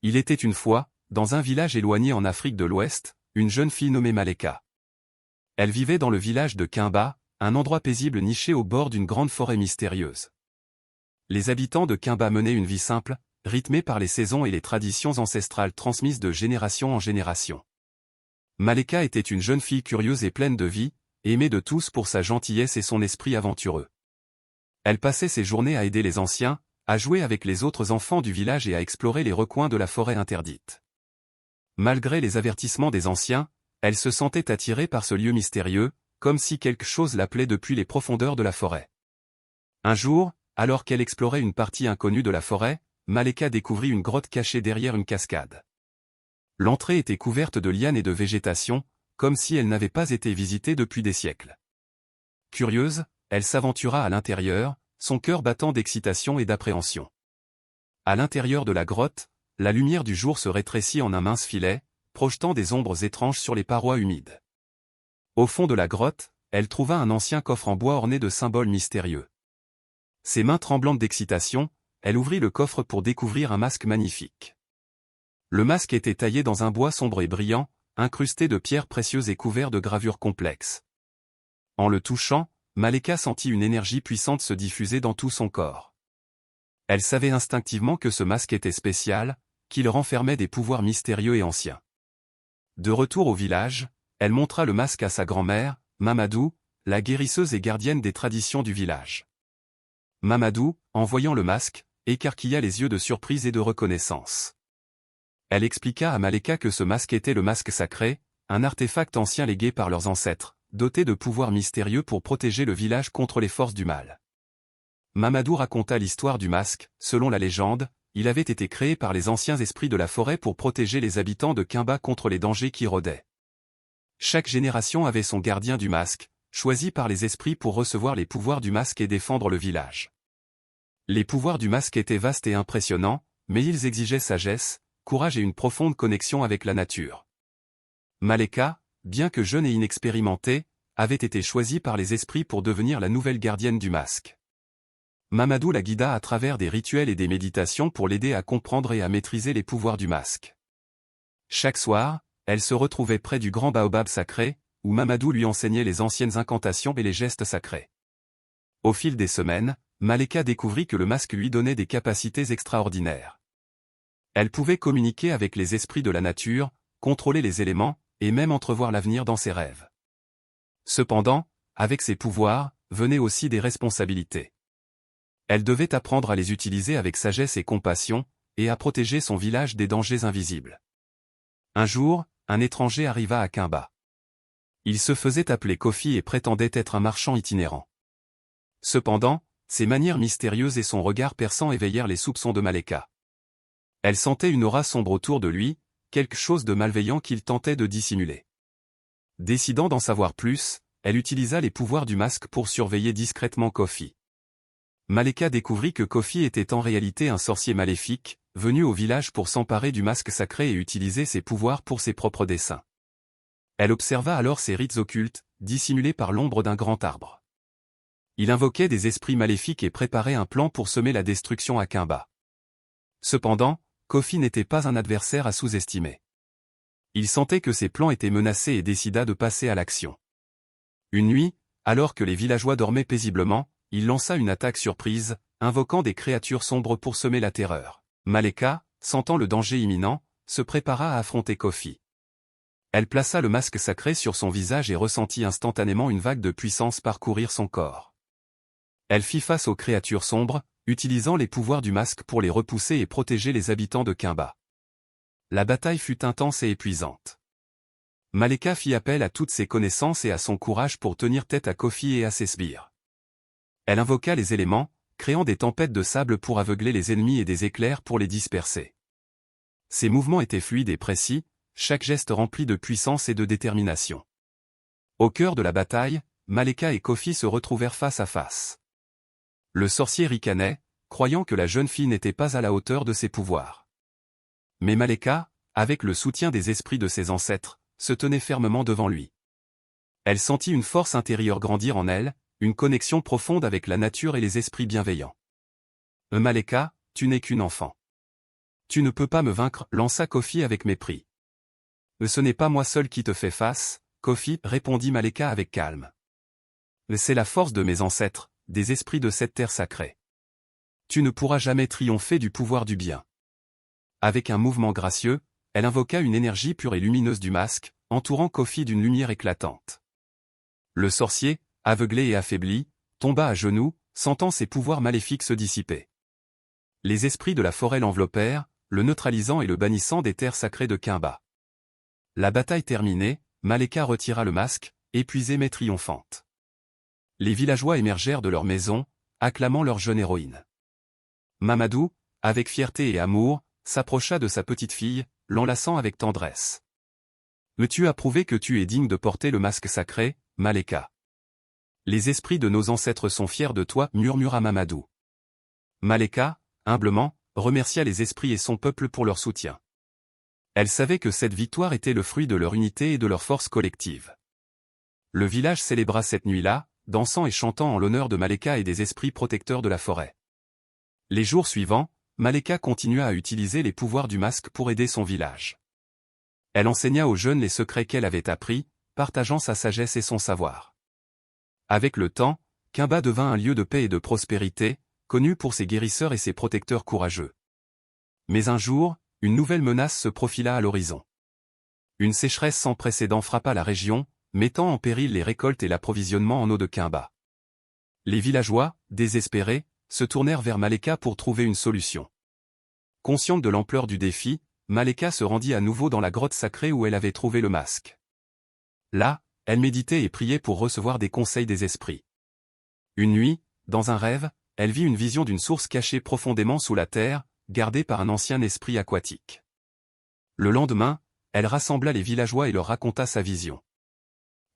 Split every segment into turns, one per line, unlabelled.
Il était une fois, dans un village éloigné en Afrique de l'Ouest, une jeune fille nommée Maleka. Elle vivait dans le village de Kimba, un endroit paisible niché au bord d'une grande forêt mystérieuse. Les habitants de Kimba menaient une vie simple, rythmée par les saisons et les traditions ancestrales transmises de génération en génération. Maleka était une jeune fille curieuse et pleine de vie, aimée de tous pour sa gentillesse et son esprit aventureux. Elle passait ses journées à aider les anciens, à jouer avec les autres enfants du village et à explorer les recoins de la forêt interdite. Malgré les avertissements des anciens, elle se sentait attirée par ce lieu mystérieux, comme si quelque chose l'appelait depuis les profondeurs de la forêt. Un jour, alors qu'elle explorait une partie inconnue de la forêt, Maleka découvrit une grotte cachée derrière une cascade. L'entrée était couverte de lianes et de végétation, comme si elle n'avait pas été visitée depuis des siècles. Curieuse, elle s'aventura à l'intérieur, son cœur battant d'excitation et d'appréhension. À l'intérieur de la grotte, la lumière du jour se rétrécit en un mince filet, projetant des ombres étranges sur les parois humides. Au fond de la grotte, elle trouva un ancien coffre en bois orné de symboles mystérieux. Ses mains tremblantes d'excitation, elle ouvrit le coffre pour découvrir un masque magnifique. Le masque était taillé dans un bois sombre et brillant, incrusté de pierres précieuses et couvert de gravures complexes. En le touchant, Maleka sentit une énergie puissante se diffuser dans tout son corps. Elle savait instinctivement que ce masque était spécial, qu'il renfermait des pouvoirs mystérieux et anciens. De retour au village, elle montra le masque à sa grand-mère, Mamadou, la guérisseuse et gardienne des traditions du village. Mamadou, en voyant le masque, écarquilla les yeux de surprise et de reconnaissance. Elle expliqua à Maleka que ce masque était le masque sacré, un artefact ancien légué par leurs ancêtres, doté de pouvoirs mystérieux pour protéger le village contre les forces du mal. Mamadou raconta l'histoire du masque. Selon la légende, il avait été créé par les anciens esprits de la forêt pour protéger les habitants de Kimba contre les dangers qui rôdaient. Chaque génération avait son gardien du masque, choisi par les esprits pour recevoir les pouvoirs du masque et défendre le village. Les pouvoirs du masque étaient vastes et impressionnants, mais ils exigeaient sagesse, courage et une profonde connexion avec la nature. Maleka, bien que jeune et inexpérimentée, avait été choisie par les esprits pour devenir la nouvelle gardienne du masque. Mamadou la guida à travers des rituels et des méditations pour l'aider à comprendre et à maîtriser les pouvoirs du masque. Chaque soir, elle se retrouvait près du grand baobab sacré, où Mamadou lui enseignait les anciennes incantations et les gestes sacrés. Au fil des semaines, Maleka découvrit que le masque lui donnait des capacités extraordinaires. Elle pouvait communiquer avec les esprits de la nature, contrôler les éléments, et même entrevoir l'avenir dans ses rêves. Cependant, avec ces pouvoirs, venaient aussi des responsabilités. Elle devait apprendre à les utiliser avec sagesse et compassion, et à protéger son village des dangers invisibles. Un jour, un étranger arriva à Kimba. Il se faisait appeler Kofi et prétendait être un marchand itinérant. Cependant, ses manières mystérieuses et son regard perçant éveillèrent les soupçons de Maleka. Elle sentait une aura sombre autour de lui, quelque chose de malveillant qu'il tentait de dissimuler. Décidant d'en savoir plus, elle utilisa les pouvoirs du masque pour surveiller discrètement Kofi. Maleka découvrit que Kofi était en réalité un sorcier maléfique, venu au village pour s'emparer du masque sacré et utiliser ses pouvoirs pour ses propres desseins. Elle observa alors ses rites occultes, dissimulés par l'ombre d'un grand arbre. Il invoquait des esprits maléfiques et préparait un plan pour semer la destruction à Kimba. Cependant, Kofi n'était pas un adversaire à sous-estimer. Il sentait que ses plans étaient menacés et décida de passer à l'action. Une nuit, alors que les villageois dormaient paisiblement, il lança une attaque surprise, invoquant des créatures sombres pour semer la terreur. Maleka, sentant le danger imminent, se prépara à affronter Kofi. Elle plaça le masque sacré sur son visage et ressentit instantanément une vague de puissance parcourir son corps. Elle fit face aux créatures sombres, utilisant les pouvoirs du masque pour les repousser et protéger les habitants de Kimba. La bataille fut intense et épuisante. Maleka fit appel à toutes ses connaissances et à son courage pour tenir tête à Kofi et à ses sbires. Elle invoqua les éléments, créant des tempêtes de sable pour aveugler les ennemis et des éclairs pour les disperser. Ses mouvements étaient fluides et précis, chaque geste rempli de puissance et de détermination. Au cœur de la bataille, Maleka et Kofi se retrouvèrent face à face. Le sorcier ricanait, croyant que la jeune fille n'était pas à la hauteur de ses pouvoirs. Mais Maleka, avec le soutien des esprits de ses ancêtres, se tenait fermement devant lui. Elle sentit une force intérieure grandir en elle, une connexion profonde avec la nature et les esprits bienveillants. Maleka, tu n'es qu'une enfant. Tu ne peux pas me vaincre, lança Kofi avec mépris. Ce n'est pas moi seul qui te fais face, Kofi, répondit Maleka avec calme. C'est la force de mes ancêtres, des esprits de cette terre sacrée. Tu ne pourras jamais triompher du pouvoir du bien. Avec un mouvement gracieux, elle invoqua une énergie pure et lumineuse du masque, entourant Kofi d'une lumière éclatante. Le sorcier, aveuglé et affaibli, tomba à genoux, sentant ses pouvoirs maléfiques se dissiper. Les esprits de la forêt l'enveloppèrent, le neutralisant et le bannissant des terres sacrées de Kimba. La bataille terminée, Maleka retira le masque, épuisée mais triomphante. Les villageois émergèrent de leur maison, acclamant leur jeune héroïne. Mamadou, avec fierté et amour, s'approcha de sa petite fille, l'enlaçant avec tendresse. « Tu as prouvé que tu es digne de porter le masque sacré, Maleka. Les esprits de nos ancêtres sont fiers de toi, murmura Mamadou. Maleka, humblement, remercia les esprits et son peuple pour leur soutien. Elle savait que cette victoire était le fruit de leur unité et de leur force collective. Le village célébra cette nuit-là, dansant et chantant en l'honneur de Maleka et des esprits protecteurs de la forêt. Les jours suivants, Maleka continua à utiliser les pouvoirs du masque pour aider son village. Elle enseigna aux jeunes les secrets qu'elle avait appris, partageant sa sagesse et son savoir. Avec le temps, Kimba devint un lieu de paix et de prospérité, connu pour ses guérisseurs et ses protecteurs courageux. Mais un jour, une nouvelle menace se profila à l'horizon. Une sécheresse sans précédent frappa la région, mettant en péril les récoltes et l'approvisionnement en eau de Kimba. Les villageois, désespérés, se tournèrent vers Maleka pour trouver une solution. Consciente de l'ampleur du défi, Maleka se rendit à nouveau dans la grotte sacrée où elle avait trouvé le masque. Là, elle méditait et priait pour recevoir des conseils des esprits. Une nuit, dans un rêve, elle vit une vision d'une source cachée profondément sous la terre, gardée par un ancien esprit aquatique. Le lendemain, elle rassembla les villageois et leur raconta sa vision.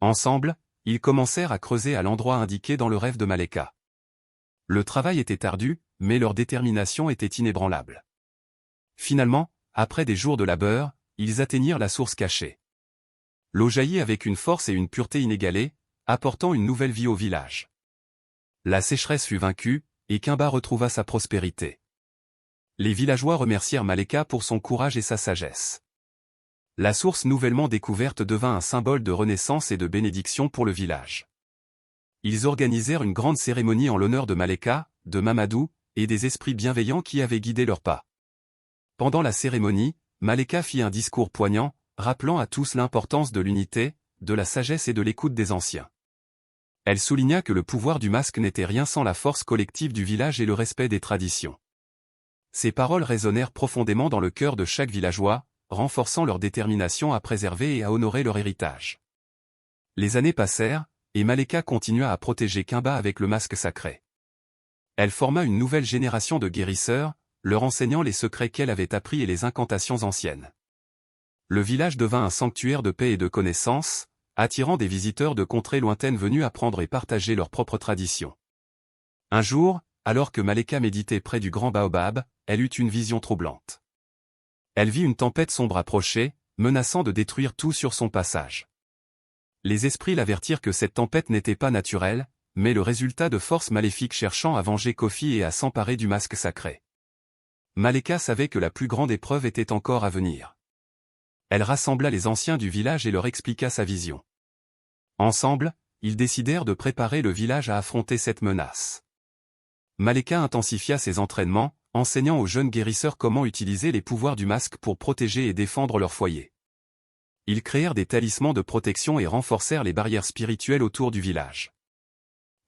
Ensemble, ils commencèrent à creuser à l'endroit indiqué dans le rêve de Maleka. Le travail était ardu, mais leur détermination était inébranlable. Finalement, après des jours de labeur, ils atteignirent la source cachée. L'eau jaillit avec une force et une pureté inégalées, apportant une nouvelle vie au village. La sécheresse fut vaincue, et Kimba retrouva sa prospérité. Les villageois remercièrent Maleka pour son courage et sa sagesse. La source nouvellement découverte devint un symbole de renaissance et de bénédiction pour le village. Ils organisèrent une grande cérémonie en l'honneur de Maleka, de Mamadou, et des esprits bienveillants qui avaient guidé leurs pas. Pendant la cérémonie, Maleka fit un discours poignant, rappelant à tous l'importance de l'unité, de la sagesse et de l'écoute des anciens. Elle souligna que le pouvoir du masque n'était rien sans la force collective du village et le respect des traditions. Ces paroles résonnèrent profondément dans le cœur de chaque villageois, renforçant leur détermination à préserver et à honorer leur héritage. Les années passèrent, et Maleka continua à protéger Kimba avec le masque sacré. Elle forma une nouvelle génération de guérisseurs, leur enseignant les secrets qu'elle avait appris et les incantations anciennes. Le village devint un sanctuaire de paix et de connaissances, attirant des visiteurs de contrées lointaines venus apprendre et partager leurs propres traditions. Un jour, alors que Maleka méditait près du grand baobab, elle eut une vision troublante. Elle vit une tempête sombre approcher, menaçant de détruire tout sur son passage. Les esprits l'avertirent que cette tempête n'était pas naturelle, mais le résultat de forces maléfiques cherchant à venger Kofi et à s'emparer du masque sacré. Maleka savait que la plus grande épreuve était encore à venir. Elle rassembla les anciens du village et leur expliqua sa vision. Ensemble, ils décidèrent de préparer le village à affronter cette menace. Maleka intensifia ses entraînements, enseignant aux jeunes guérisseurs comment utiliser les pouvoirs du masque pour protéger et défendre leur foyer. Ils créèrent des talismans de protection et renforcèrent les barrières spirituelles autour du village.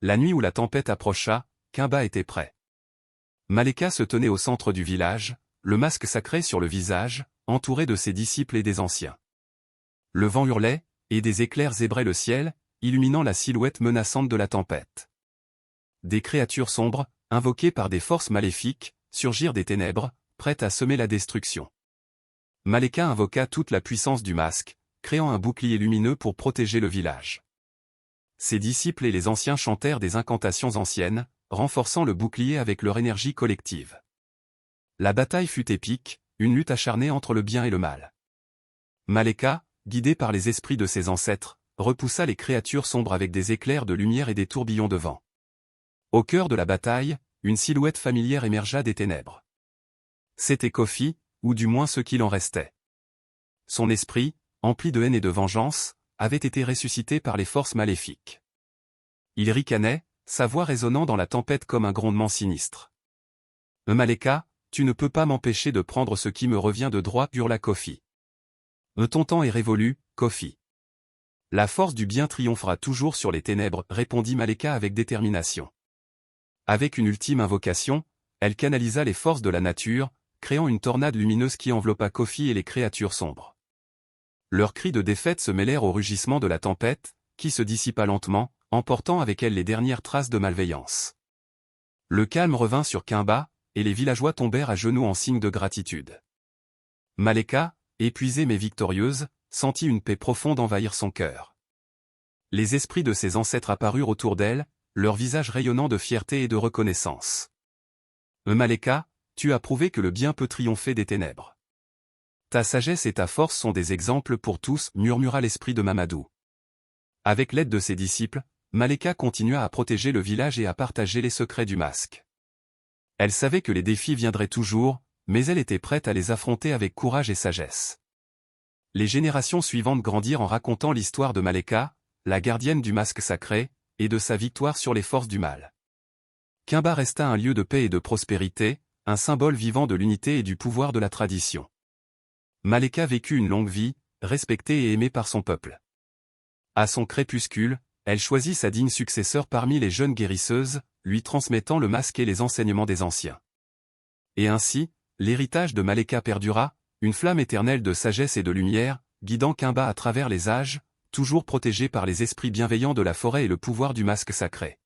La nuit où la tempête approcha, Kimba était prêt. Maleka se tenait au centre du village, le masque sacré sur le visage, entouré de ses disciples et des anciens. Le vent hurlait, et des éclairs zébraient le ciel, illuminant la silhouette menaçante de la tempête. Des créatures sombres, invoquées par des forces maléfiques, surgirent des ténèbres, prêtes à semer la destruction. Maleka invoqua toute la puissance du masque, créant un bouclier lumineux pour protéger le village. Ses disciples et les anciens chantèrent des incantations anciennes, renforçant le bouclier avec leur énergie collective. La bataille fut épique, une lutte acharnée entre le bien et le mal. Maleka, guidée par les esprits de ses ancêtres, repoussa les créatures sombres avec des éclairs de lumière et des tourbillons de vent. Au cœur de la bataille, une silhouette familière émergea des ténèbres. C'était Kofi, ou du moins ce qu'il en restait. Son esprit, empli de haine et de vengeance, avait été ressuscité par les forces maléfiques. Il ricanait, sa voix résonnant dans la tempête comme un grondement sinistre. « Maleka, tu ne peux pas m'empêcher de prendre ce qui me revient de droit, hurla Kofi. Ton temps est révolu, Kofi. La force du bien triomphera toujours sur les ténèbres, répondit Maleka avec détermination. Avec une ultime invocation, elle canalisa les forces de la nature, créant une tornade lumineuse qui enveloppa Kofi et les créatures sombres. Leurs cris de défaite se mêlèrent au rugissement de la tempête, qui se dissipa lentement, emportant avec elle les dernières traces de malveillance. Le calme revint sur Kimba, et les villageois tombèrent à genoux en signe de gratitude. Maleka, épuisée mais victorieuse, sentit une paix profonde envahir son cœur. Les esprits de ses ancêtres apparurent autour d'elle, leurs visages rayonnant de fierté et de reconnaissance. « Maleka, tu as prouvé que le bien peut triompher des ténèbres. Ta sagesse et ta force sont des exemples pour tous, murmura l'esprit de Mamadou. Avec l'aide de ses disciples, Maleka continua à protéger le village et à partager les secrets du masque. Elle savait que les défis viendraient toujours, mais elle était prête à les affronter avec courage et sagesse. Les générations suivantes grandirent en racontant l'histoire de Maleka, la gardienne du masque sacré, et de sa victoire sur les forces du mal. Kimba resta un lieu de paix et de prospérité, un symbole vivant de l'unité et du pouvoir de la tradition. Maleka vécut une longue vie, respectée et aimée par son peuple. À son crépuscule, elle choisit sa digne successeur parmi les jeunes guérisseuses, lui transmettant le masque et les enseignements des anciens. Et ainsi, l'héritage de Maleka perdura, une flamme éternelle de sagesse et de lumière, guidant Kimba à travers les âges, toujours protégée par les esprits bienveillants de la forêt et le pouvoir du masque sacré.